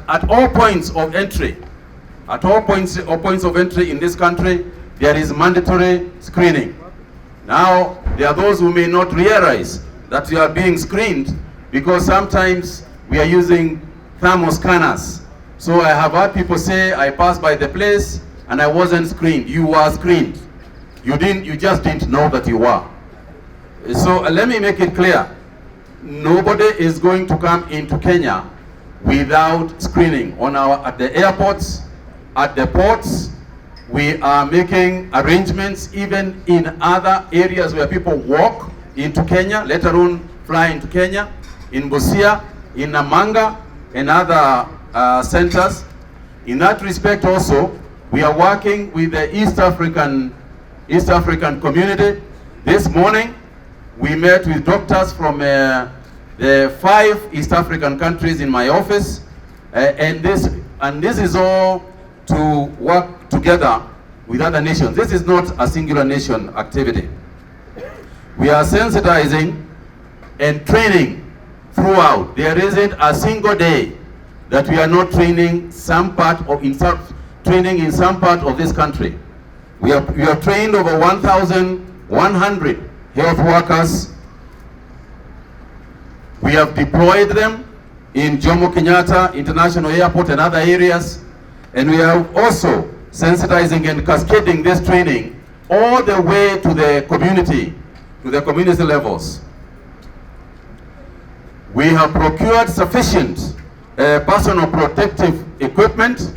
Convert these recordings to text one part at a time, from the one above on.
at all points of entry, in this country, there is mandatory screening. Now, there are those who may not realize that you are being screened because sometimes we are using thermal scanners. So I have heard people say, I passed by the place and I wasn't screened. You were screened. You just didn't know that you were. So let me make it clear. Nobody is going to come into Kenya without screening at the airports, at the ports. We are making arrangements even in other areas where people walk into Kenya, let alone fly into Kenya, in Busia, in Namanga, and other centers. In that respect also, we are working with the East African community. This morning, we met with doctors from the 5 East African countries in my office, and this is all to work together with other nations. This is not a singular nation activity. We are sensitizing and training throughout. There isn't a single day that we are not training in some part of this country. We have trained over 1,100 health workers. We have deployed them in Jomo Kenyatta International Airport and other areas. And we are also sensitizing and cascading this training all the way to the community levels. We have procured sufficient personal protective equipment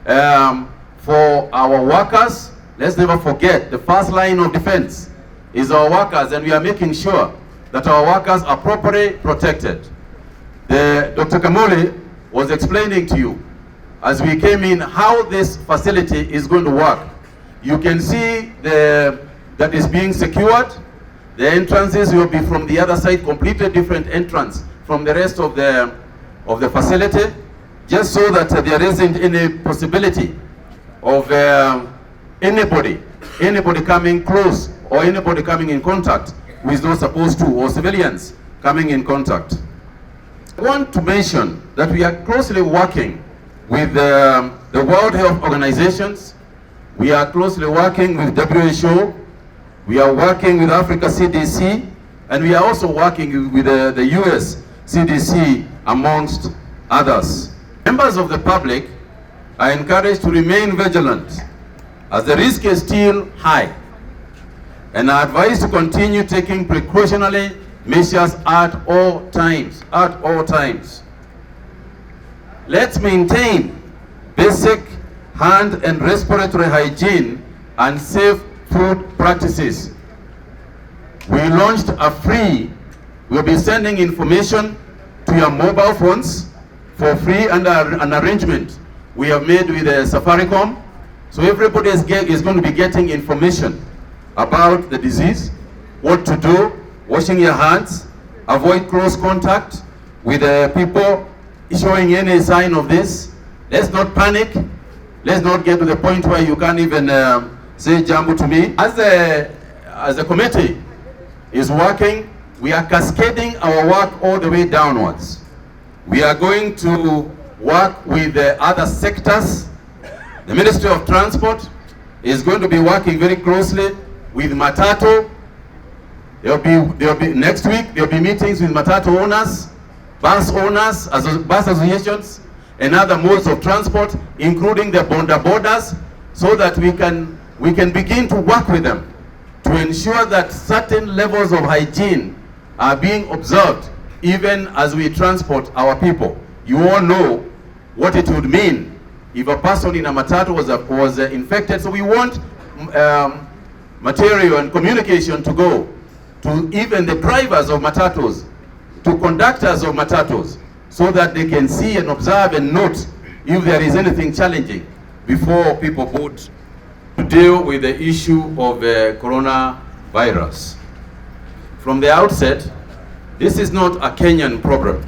for our workers. Let's never forget, the first line of defense is our workers, and we are making sure that our workers are properly protected. Dr. Kamole was explaining to you as we came in how this facility is going to work. You can see that is being secured. The entrances will be from the other side, completely different entrance from the rest of the facility, just so that there isn't any possibility of anybody coming close or anybody coming in contact who is not supposed to, or civilians coming in contact. I want to mention that we are closely working with the World Health Organizations. We are closely working with WHO. We are working with Africa CDC, and we are also working with the US CDC, amongst others. Members of the public are encouraged to remain vigilant as the risk is still high, and are advised to continue taking precautionary measures at all times. Let's maintain basic hand and respiratory hygiene and safe food practices. We launched we'll be sending information to your mobile phones for free under an arrangement we have made with Safaricom. So everybody is going to be getting information about the disease, what to do, washing your hands, avoid close contact with people showing any sign of this. Let's not panic. Let's not get to the point where you can't even say jambo to me. As the committee is working, we are cascading our work all the way downwards. We are going to work with the other sectors. The Ministry of Transport is going to be working very closely with Matatu. There'll be next week, there'll be meetings with Matatu owners, bus owners, bus associations, and other modes of transport, including the borders, so that we can begin to work with them to ensure that certain levels of hygiene are being observed even as we transport our people. You all know what it would mean if a person in a matatu was infected. So we want material and communication to go to even the drivers of matatus, to conductors of matatus, so that they can see and observe and note if there is anything challenging before people vote to deal with the issue of the coronavirus. From the outset, this is not a Kenyan problem.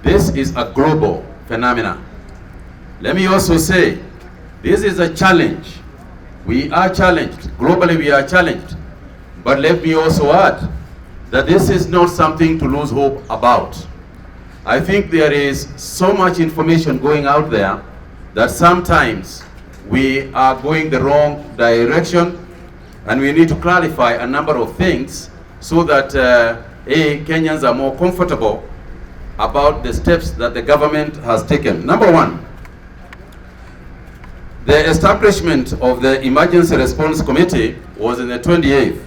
This is a global phenomenon. Let me also say, this is a challenge. We are challenged. Globally, we are challenged. But let me also add that this is not something to lose hope about. I think there is so much information going out there that sometimes we are going the wrong direction, and we need to clarify a number of things so that Kenyans are more comfortable about the steps that the government has taken. Number one, the establishment of the Emergency Response Committee was in the 28th.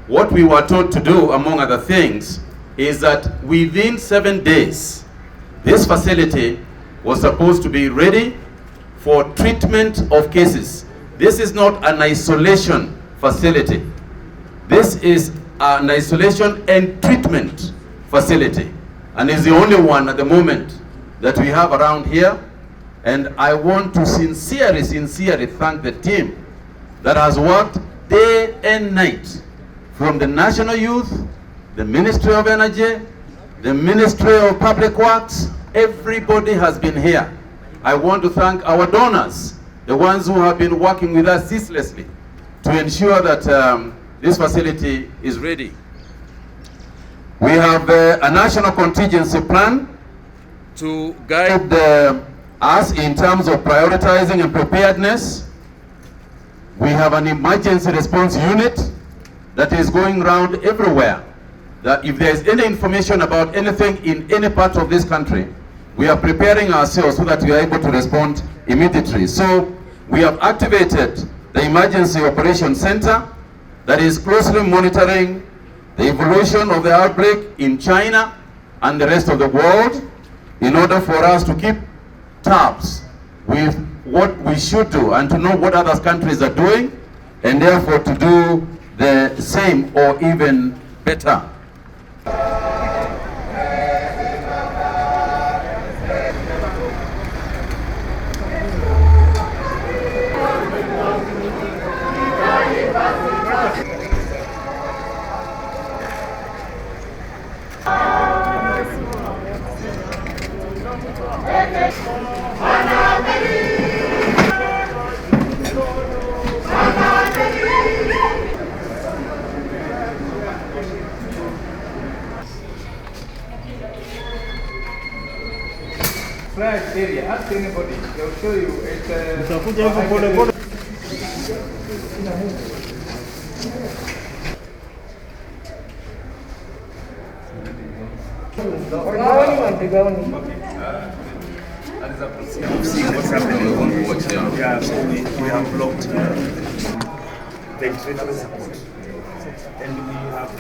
What we were told to do, among other things, is that within 7 days, this facility was supposed to be ready for treatment of cases. This is not an isolation facility. This is an isolation and treatment facility, and is the only one at the moment that we have around here. And I want to sincerely thank the team that has worked day and night, from the National Youth, the Ministry of Energy, the Ministry of Public Works. Everybody has been here. I want to thank our donors, the ones who have been working with us ceaselessly to ensure that this facility is ready. We have a national contingency plan to guide us in terms of prioritizing and preparedness. We have an emergency response unit that is going around everywhere, that if there is any information about anything in any part of this country, we are preparing ourselves so that we are able to respond immediately. So we have activated the Emergency Operations Center that is closely monitoring the evolution of the outbreak in China and the rest of the world, in order for us to keep tabs with what we should do and to know what other countries are doing, and therefore to do the same or even better. Flash area, ask anybody, they'll show you. It's What's happening? Yeah, so we have blocked the internal support. And we have